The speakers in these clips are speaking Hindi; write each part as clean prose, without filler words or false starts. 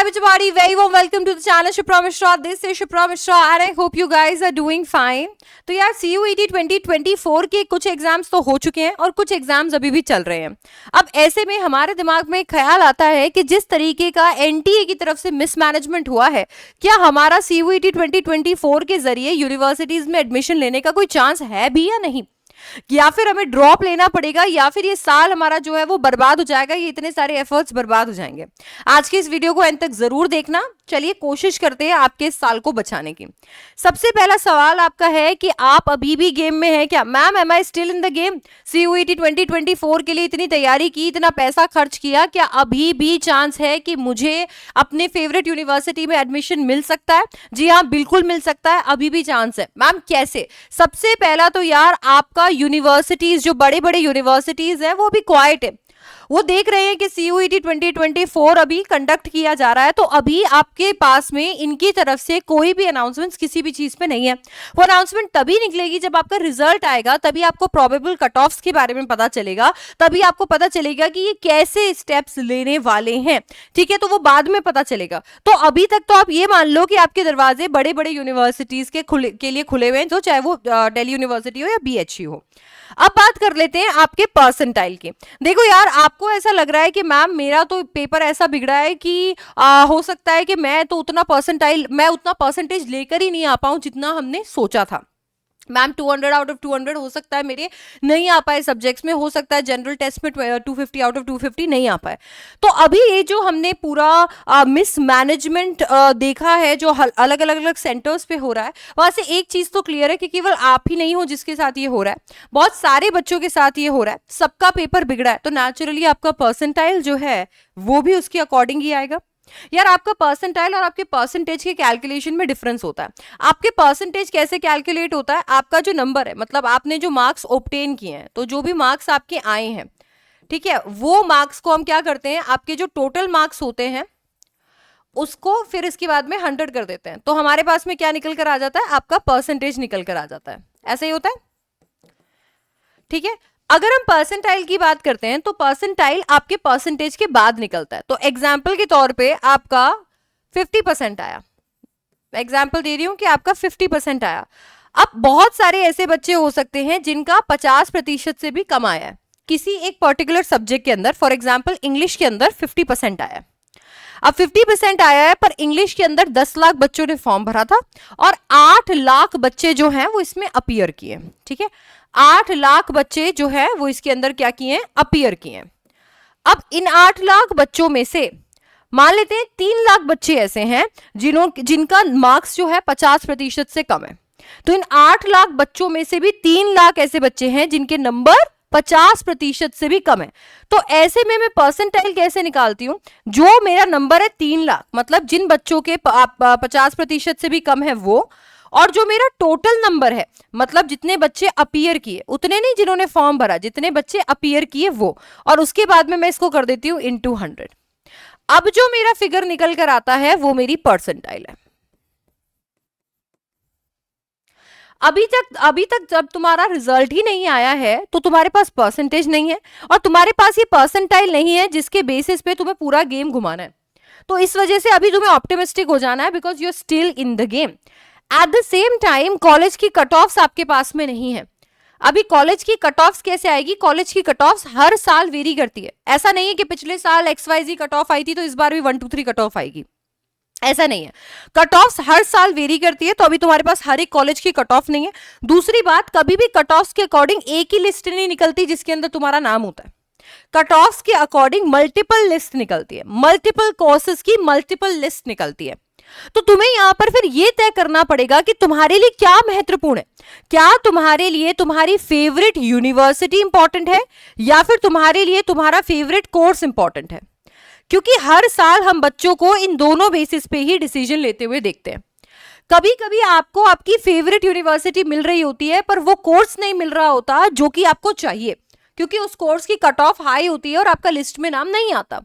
everybody, very warm welcome to the channel Shipra Mishra. This is Shipra Mishra and I hope you guys are doing fine. तो यार CUET 2024 के कुछ एग्जाम्स तो हो चुके हैं और कुछ एग्जाम्स अभी भी चल रहे हैं. अब ऐसे में हमारे दिमाग में ख्याल आता है कि जिस तरीके का NTA की तरफ से मिसमैनेजमेंट हुआ है, क्या हमारा CUET 2024 के जरिए यूनिवर्सिटीज में एडमिशन लेने का कोई चांस है भी या नहीं, या फिर हमें ड्रॉप लेना पड़ेगा, या फिर ये साल हमारा जो है वो बर्बाद हो जाएगा, ये इतने सारे एफर्ट्स बर्बाद हो जाएंगे. आज की इस वीडियो को एंड तक जरूर देखना. चलिए कोशिश करते हैं आपके इस साल को बचाने की. सबसे पहला सवाल आपका है कि आप अभी भी गेम में हैं क्या? Ma'am, am I still in the game? CUET 2024 के लिए इतनी तैयारी की, इतना पैसा खर्च किया, क्या अभी भी चांस है कि मुझे अपने फेवरेट यूनिवर्सिटी में एडमिशन मिल सकता है? जी हाँ, बिल्कुल मिल सकता है, अभी भी चांस है. मैम कैसे? सबसे पहला तो यार आपका यूनिवर्सिटीज, जो बड़े बड़े यूनिवर्सिटीज हैं, वो भी क्वाइट है. वो देख रहे हैं कि CUET 2024 अभी कंडक्ट किया जा रहा है, तो अभी आपके पास में इनकी तरफ से कोई भी अनाउंसमेंट किसी भी चीज पे नहीं है. वो अनाउंसमेंट तभी निकलेगी जब आपका रिजल्ट आएगा, तभी आपको प्रोबेबल कट ऑफ्स के बारे में पता चलेगा, तभी आपको पता चलेगा कि ये कैसे स्टेप्स लेने वाले हैं. ठीक है, तो वो बाद में पता चलेगा. तो अभी तक तो आप ये मान लो कि आपके दरवाजे बड़े बड़े यूनिवर्सिटीज के लिए खुले हुए हैं, तो चाहे वो दिल्ली यूनिवर्सिटी हो या BHU हो. अब बात कर लेते हैं आपके परसेंटाइल की. देखो यार, आपको ऐसा लग रहा है कि मैम मेरा तो पेपर ऐसा बिगड़ा है कि हो सकता है कि मैं उतना परसेंटेज लेकर ही नहीं आ पाऊं जितना हमने सोचा था. मैम 200 आउट ऑफ 200 हो सकता है मेरे नहीं आ पाए सब्जेक्ट्स में, हो सकता है जनरल टेस्ट में 250 आउट ऑफ 250 नहीं आ पाए. तो अभी ये जो हमने पूरा मिसमैनेजमेंट देखा है, जो अलग अलग सेंटर्स पे हो रहा है, वहां से एक चीज तो क्लियर है कि केवल आप ही नहीं हो जिसके साथ ये हो रहा है, बहुत सारे बच्चों के साथ ये हो रहा है, सबका पेपर बिगड़ा है. तो नेचुरली आपका परसेंटाइल जो है वो भी उसके अकॉर्डिंग ही आएगा. यार आपका परसेंटाइल और आपके परसेंटेज के कैलकुलेशन में डिफरेंस होता है. आपके परसेंटेज कैसे कैलकुलेट होता है? आपका जो नंबर है, मतलब आपने जो मार्क्स ऑब्टेन किए हैं, तो जो भी मार्क्स आपके आए हैं, ठीक है, वो मार्क्स को हम क्या करते हैं, आपके जो टोटल मार्क्स होते हैं उसको फिर इसके बाद में 100 कर देते हैं, तो हमारे पास में क्या निकल कर आ जाता है? आपका परसेंटेज निकल कर आ जाता है. ऐसा ही होता है. ठीक है, अगर हम परसेंटाइल की बात करते हैं तो परसेंटाइल आपके परसेंटेज के बाद निकलता है. तो एग्जाम्पल के तौर पे आपका 50% आया, एग्जाम्पल दे रही हूं कि आपका 50% आया. अब बहुत सारे ऐसे बच्चे हो सकते हैं जिनका 50% से भी कम आया है किसी एक पर्टिकुलर सब्जेक्ट के अंदर. फॉर एग्जाम्पल इंग्लिश के अंदर 50% आया. अब 50% आया है, पर इंग्लिश के अंदर 10 लाख बच्चों ने फॉर्म भरा था और 8 लाख बच्चे जो हैं वो इसमें अपीयर किए. ठीक है, 8 लाख बच्चे जो है वो इसके अंदर क्या किए? अपीयर किए. अब इन 8 लाख बच्चों में से मान लेते हैं 3 लाख बच्चे ऐसे हैं जिनका मार्क्स जो है 50% से कम है. तो इन 8 लाख बच्चों में से भी 3 लाख ऐसे बच्चे हैं जिनके नंबर 50% से भी कम है. तो ऐसे में मैं परसेंटाइल कैसे निकालती हूं? जो मेरा नंबर है 3 लाख, मतलब जिन बच्चों के 50% से भी कम है वो, और जो मेरा टोटल नंबर है, मतलब जितने बच्चे अपीयर किए, उतने नहीं जिन्होंने फॉर्म भरा, जितने बच्चे अपीयर किए वो, और उसके बाद में मैं इसको कर देती हूं इनटू 100. अब जो मेरा फिगर निकल कर आता है वो मेरी परसेंटाइल है. अभी तक जब तुम्हारा रिजल्ट ही नहीं आया है तो तुम्हारे पास परसेंटेज नहीं है और तुम्हारे पास ये परसेंटाइल नहीं है जिसके बेसिस पे तुम्हें पूरा गेम घुमाना है. तो इस वजह से अभी तुम्हें ऑप्टिमिस्टिक हो जाना है, because you are still in the game. At the same time college की कट ऑफ्स आपके पास में नहीं है. अभी कॉलेज की कट ऑफ्स कैसे आएगी? कॉलेज की कट ऑफ्स हर साल वेरी करती है. ऐसा नहीं है कि पिछले साल XYZ कट ऑफ आई थी तो इस बार भी 1 2 3 कट ऑफ आएगी, ऐसा नहीं है. कट ऑफ्स हर साल वेरी करती है, तो अभी तुम्हारे पास हर एक कॉलेज की कट ऑफ नहीं है. दूसरी बात, कभी भी कट ऑफ्स के अकॉर्डिंग एक ही लिस्ट नहीं निकलती जिसके अंदर तुम्हारा नाम होता है. कट ऑफ्स के अकॉर्डिंग मल्टीपल लिस्ट निकलती है, मल्टीपल कोर्सेज की मल्टीपल लिस्ट निकलती है. तो तुम्हें यहां पर फिर यह तय करना पड़ेगा कि तुम्हारे लिए क्या महत्वपूर्ण है. क्या तुम्हारे लिए तुम्हारी फेवरेट यूनिवर्सिटी इंपॉर्टेंट है, या फिर तुम्हारे लिए तुम्हारा फेवरेट कोर्स इंपॉर्टेंट है? क्योंकि हर साल हम बच्चों को इन दोनों बेसिस पे ही डिसीजन लेते हुए देखते हैं. कभी कभी आपको आपकी फेवरेट यूनिवर्सिटी मिल रही होती है, पर वो कोर्स नहीं मिल रहा होता जो कि आपको चाहिए, क्योंकि उस कोर्स की कट ऑफ हाई होती है और आपका लिस्ट में नाम नहीं आता.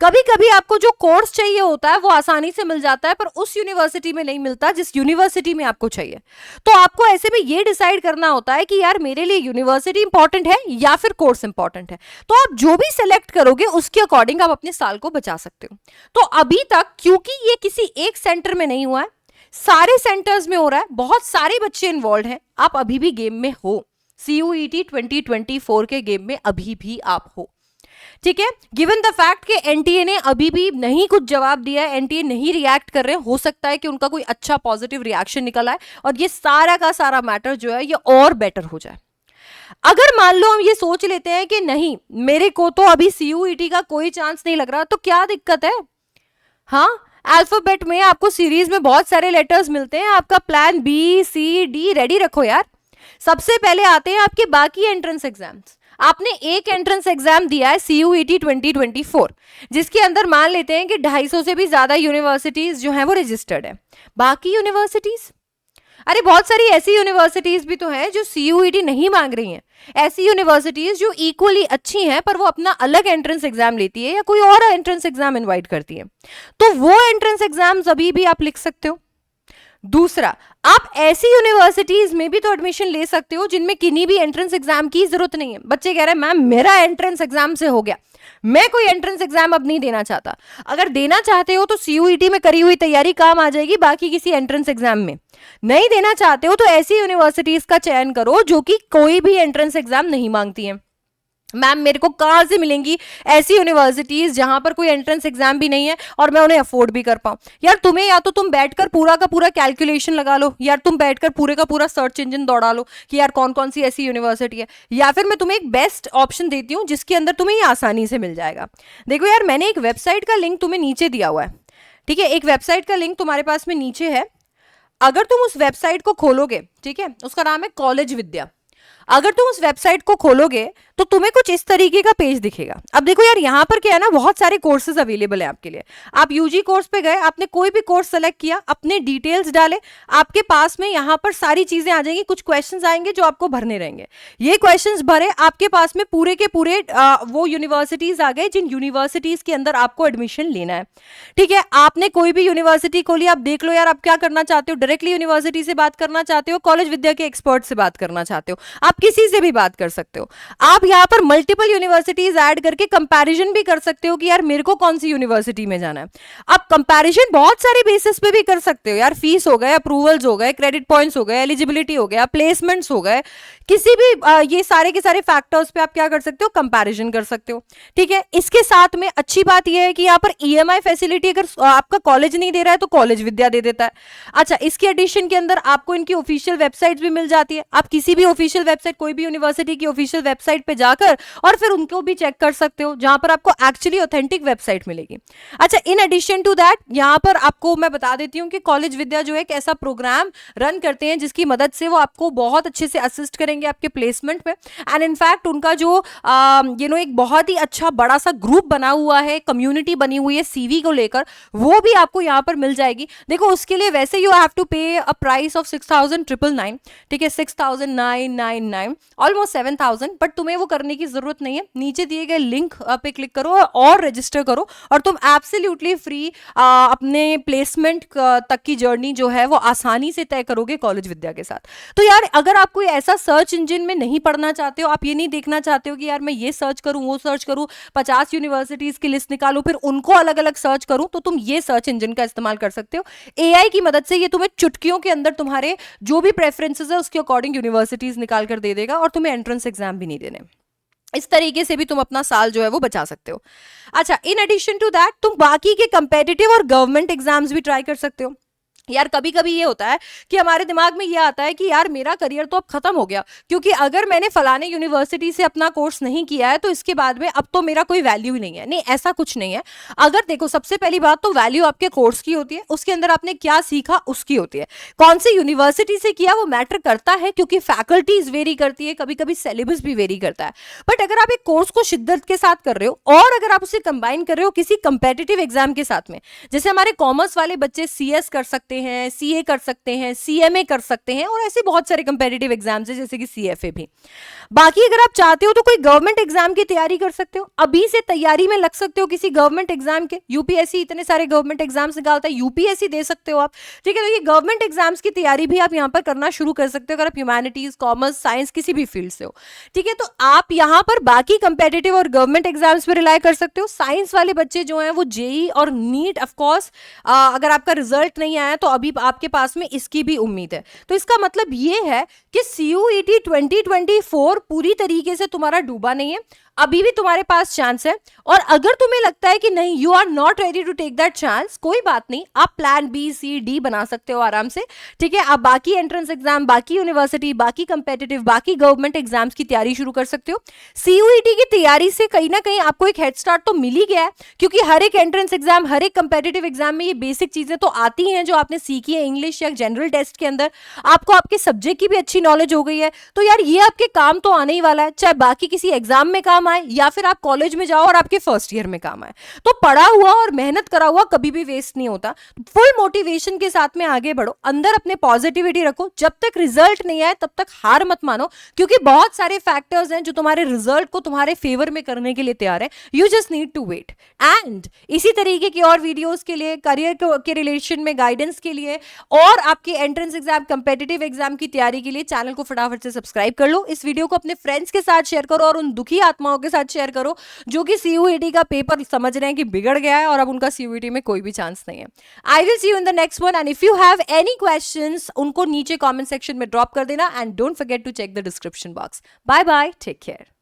कभी कभी आपको जो कोर्स चाहिए होता है वो आसानी से मिल जाता है, पर उस यूनिवर्सिटी में नहीं मिलता जिस यूनिवर्सिटी में आपको चाहिए। तो आपको ऐसे में ये डिसाइड करना होता है कि यार मेरे लिए यूनिवर्सिटी इंपॉर्टेंट है या फिर कोर्स इंपॉर्टेंट है। तो आप जो भी सिलेक्ट करोगे उसके अकॉर्डिंग आप अपने साल को बचा सकते हो। तो अभी तक क्योंकि ये किसी एक सेंटर में नहीं हुआ है, सारे सेंटर्स में हो रहा है, बहुत सारे बच्चे इन्वॉल्व हैं, आप अभी भी गेम में हो। CUET 2024 के गेम में अभी भी आप हो, ठीक है। गिवन द फैक्ट कि एनटीए ने अभी भी नहीं कुछ जवाब दिया है, एनटीए नहीं रिएक्ट कर रहे हैं, हो सकता है कि उनका कोई अच्छा पॉजिटिव रिएक्शन निकल आए और ये सारा का सारा मैटर जो है ये और बेटर हो जाए। अगर मान लो हम ये सोच लेते हैं कि नहीं मेरे को तो अभी CUET का कोई चांस नहीं लग रहा, तो क्या दिक्कत है? हाँ, अल्फाबेट में आपको सीरीज में बहुत सारे लेटर्स मिलते हैं, आपका प्लान BCD रेडी रखो यार। सबसे पहले आते हैं आपके बाकी एंट्रेंस एग्जाम्स। आपने एक एंट्रेंस एग्जाम दिया है CUET 2024, जिसके अंदर मान लेते हैं कि 250 से भी ज्यादा यूनिवर्सिटीज जो है वो रजिस्टर्ड है। बाकी यूनिवर्सिटीज, अरे बहुत सारी ऐसी यूनिवर्सिटीज भी तो हैं जो CUET नहीं मांग रही हैं, ऐसी यूनिवर्सिटीज जो इक्वली अच्छी हैं पर वो अपना अलग एंट्रेंस एग्जाम लेती है या कोई और एंट्रेंस एग्जाम इनवाइट करती है, तो वो एंट्रेंस एग्जाम्स अभी भी आप लिख सकते हो। दूसरा, आप ऐसी यूनिवर्सिटीज में भी तो एडमिशन ले सकते हो जिनमें किन्हीं भी एंट्रेंस एग्जाम की जरूरत नहीं है। बच्चे कह रहे हैं मैम मेरा एंट्रेंस एग्जाम से हो गया, मैं कोई एंट्रेंस एग्जाम अब नहीं देना चाहता। अगर देना चाहते हो तो CUET में करी हुई तैयारी काम आ जाएगी, बाकी किसी एंट्रेंस एग्जाम में नहीं देना चाहते हो तो ऐसी यूनिवर्सिटीज का चयन करो जो कि कोई भी एंट्रेंस एग्जाम नहीं मांगती हैं। मैम मेरे को कहां से मिलेंगी ऐसी यूनिवर्सिटीज जहां पर कोई एंट्रेंस एग्जाम भी नहीं है और मैं उन्हें अफोर्ड भी कर पाऊं? यार तुम्हें या तो तुम बैठकर पूरा का पूरा कैलकुलेशन लगा लो, यार तुम बैठकर पूरे का पूरा सर्च इंजन दौड़ा लो कि यार कौन कौन सी ऐसी यूनिवर्सिटी है, या फिर मैं तुम्हें एक बेस्ट ऑप्शन देती हूं जिसके अंदर तुम्हें ये आसानी से मिल जाएगा। देखो यार मैंने एक वेबसाइट का लिंक तुम्हें नीचे दिया हुआ है, ठीक है, एक वेबसाइट का लिंक तुम्हारे पास में नीचे है। अगर तुम उस वेबसाइट को खोलोगे, ठीक है, उसका नाम है कॉलेज विद्या। अगर तुम उस वेबसाइट को खोलोगे तो तुम्हें कुछ इस तरीके का पेज दिखेगा। अब देखो यार यहाँ पर क्या है ना, बहुत सारे कोर्सेज अवेलेबल है आपके लिए। आप यूजी कोर्स पे गए, आपने कोई भी कोर्स सेलेक्ट किया, अपने डिटेल्स डाले, आपके पास में यहाँ पर सारी चीजें आ जाएंगी, कुछ क्वेश्चंस आएंगे जो आपको भरने रहेंगे। ये क्वेश्चंस भरे, आपके पास में पूरे के पूरे वो यूनिवर्सिटीज आ गए जिन यूनिवर्सिटीज के अंदर आपको एडमिशन लेना है, ठीक है। आपने कोई भी यूनिवर्सिटी खोली, आप देख लो यार आप क्या करना चाहते हो, डायरेक्टली यूनिवर्सिटी से बात करना चाहते हो, कॉलेज विद्या के एक्सपर्ट से बात करना चाहते हो, आप किसी से भी बात कर सकते हो। आप यहाँ पर मल्टीपल यूनिवर्सिटीज ऐड करके कंपैरिजन भी कर सकते हो कि यार मेरे को कौन सी यूनिवर्सिटी में जाना है। आप कंपैरिजन बहुत सारे बेसिस पे भी कर सकते हो यार, फीस हो गए, अप्रूवल्स हो गए, क्रेडिट पॉइंट्स हो गए, एलिजिबिलिटी हो गया, प्लेसमेंट्स हो गए, किसी भी ये सारे के सारे फैक्टर्स पे आप क्या कर सकते हो, कंपैरिजन कर सकते हो, ठीक है। इसके साथ में अच्छी बात यह है कि यहाँ पर EMI फैसिलिटी अगर आपका कॉलेज नहीं दे रहा है तो कॉलेज विद्या दे देता है। अच्छा, इसके एडिशन के अंदर आपको इनकी ऑफिशियल वेबसाइट भी मिल जाती है। आप किसी भी ऑफिशियल वेबसाइट, कोई भी यूनिवर्सिटी की ऑफिशियल वेबसाइट पे जाकर और फिर उनको भी चेक कर सकते हो, जहां पर आपको एक्चुअली ऑथेंटिक वेबसाइट मिलेगी। अच्छा, इन एडिशन टू दैट यहाँ पर आपको मैं बता देती हूँ कि कॉलेज विद्या जो है एक ऐसा प्रोग्राम रन करते हैं जिसकी मदद से वो आपको बहुत अच्छे से असिस्ट करेंगे आपके प्लेसमेंट में। एंड इनफैक्ट उनका जो एक बहुत ही अच्छा बड़ा सा ग्रुप बना हुआ है, कम्युनिटी बनी हुई है CV को लेकर, वो भी आपको यहाँ पर मिल जाएगी। देखो उसके लिए वैसे यू हैव टू पे अ प्राइस ऑफ 6,999, ठीक है, 6,999, ऑलमोस्ट 7,000, बट तुम्हें वो करने की जरूरत नहीं है। नीचे दिए गए लिंक पे क्लिक करो और रजिस्टर करो और तुम एब्सोल्युटली फ्री अपने प्लेसमेंट तक की जर्नी जो है वो आसानी से तय करोगे कॉलेज विद्या के साथ। तो यार अगर आप कोई ऐसा सर्च इंजन में नहीं पढ़ना चाहते हो, आप ये नहीं देखना चाहते हो कि यार मैं ये सर्च करूं, वो सर्च करूं, 50 यूनिवर्सिटीज की लिस्ट निकालूं, फिर उनको अलग अलग सर्च करूं, तो तुम ये सर्च इंजन का इस्तेमाल कर सकते हो। AI की मदद से ये तुम्हें चुटकियों के अंदर तुम्हारे जो भी प्रेफरेंसेस है उसके अकॉर्डिंग यूनिवर्सिटीज निकाल कर दे देगा और तुम्हें एंट्रेंस एग्जाम भी नहीं देने। इस तरीके से भी तुम अपना साल जो है वो बचा सकते हो। अच्छा, इन एडिशन टू दैट तुम बाकी के कंपेटिटिव और गवर्नमेंट एग्जाम्स भी ट्राई कर सकते हो। यार कभी कभी ये होता है कि हमारे दिमाग में ये आता है कि यार मेरा करियर तो अब खत्म हो गया, क्योंकि अगर मैंने फलाने यूनिवर्सिटी से अपना कोर्स नहीं किया है तो इसके बाद में अब तो मेरा कोई वैल्यू ही नहीं है। नहीं, ऐसा कुछ नहीं है। अगर देखो, सबसे पहली बात तो वैल्यू आपके कोर्स की होती है, उसके अंदर आपने क्या सीखा उसकी होती है। कौन सी यूनिवर्सिटी से किया वो मैटर करता है, क्योंकि फैकल्टीज वेरी करती है, कभी कभी सिलेबस भी वेरी करता है। बट अगर आप एक कोर्स को शिद्दत के साथ कर रहे हो और अगर आप उसे कंबाइन कर रहे हो किसी कंपेटिटिव एग्जाम के साथ में, जैसे हमारे कॉमर्स वाले बच्चे CS कर सकते सकते हैं, सीए कर सकते हैं, सीएमए कर सकते हैं, और ऐसे बहुत सारे कंपेटिटिव एग्जाम्स हैं जैसे कि सीएफए भी। बाकी अगर आप चाहते हो तो कोई गवर्नमेंट एग्जाम की तैयारी कर सकते हो, अभी से तैयारी में लग सकते हो किसी गवर्नमेंट एग्जाम के। यूपीएससी इतने सारे गवर्नमेंट एग्जाम्स निकालता है, यूपीएससी दे सकते हो आप, ठीक है। तो ये गवर्नमेंट एग्जाम्स की तैयारी भी आप यहाँ पर करना शुरू कर सकते हो अगर आप ह्यूमैनिटीज, कॉमर्स, साइंस किसी भी फील्ड से हो, ठीक है। तो आप यहाँ पर बाकी कंपेटिटिव और गवर्नमेंट एग्जाम्स पर रिलाई कर सकते हो। साइंस वाले बच्चे जो हैं वो जेई और नीट, ऑफकोर्स अगर आपका रिजल्ट नहीं आया तो अभी आपके पास में इसकी भी उम्मीद है। तो इसका मतलब ये है कि सीयूईटी 2024 पूरी तरीके से तुम्हारा डूबा नहीं है, अभी भी तुम्हारे पास चांस है। और अगर तुम्हें लगता है कि नहीं, you are not ready to take that chance, कोई बात नहीं, आप प्लान बी, सी, डी बना सकते हो आराम से, ठीक है। आप बाकी एंट्रेंस एग्जाम, बाकी यूनिवर्सिटी, बाकी कंपेटिटिव, बाकी गवर्नमेंट एग्जाम्स की तैयारी शुरू कर सकते हो। सीयूईटी की तैयारी से कहीं ना कहीं आपको एक हेड स्टार्ट तो मिल ही गया है, क्योंकि हर एक एंट्रेंस एग्जाम, हर एक कंपेटिटिव एग्जाम में ये बेसिक चीजें तो आती हैं जो आपने सीखी है इंग्लिश या जनरल टेस्ट के अंदर। आपको आपके सब्जेक्ट की भी अच्छी नॉलेज हो गई है, तो यार ये आपके काम तो आने ही वाला है, चाहे बाकी किसी एग्जाम में काम आए या फिर आप कॉलेज में जाओ और आपके फर्स्ट ईयर में काम आए। तो पढ़ा हुआ और मेहनत करा हुआ कभी भी वेस्ट नहीं होता। फुल मोटिवेशन के साथ में आगे बढ़ो, अंदर अपने पॉजिटिविटी रखो, जब तक रिजल्ट नहीं आए तब तक हार मत मानो, क्योंकि बहुत सारे फैक्टर्स हैं जो तुम्हारे रिजल्ट को तुम्हारे फेवर में करने के लिए तैयार है। You just need to wait. And इसी तरीके की और वीडियोस के लिए, करियर के रिलेशन में गाइडेंस के लिए, और आपके एंट्रेंस एग्जाम, कंपेटिटिव एग्जाम की तैयारी के लिए चैनल को फटाफट से सब्सक्राइब कर लो। इस वीडियो को अपने फ्रेंड्स के साथ शेयर करो और उन दुखी आत्माओं के साथ शेयर करो जो कि सीयूईटी का पेपर समझ रहे हैं कि बिगड़ गया है और अब उनका सीयूईटी में कोई भी चांस नहीं है। I will see you in the next one, and if you have any questions उनको नीचे कमेंट सेक्शन में ड्रॉप कर देना, and don't forget to check the description box. Bye bye, take care.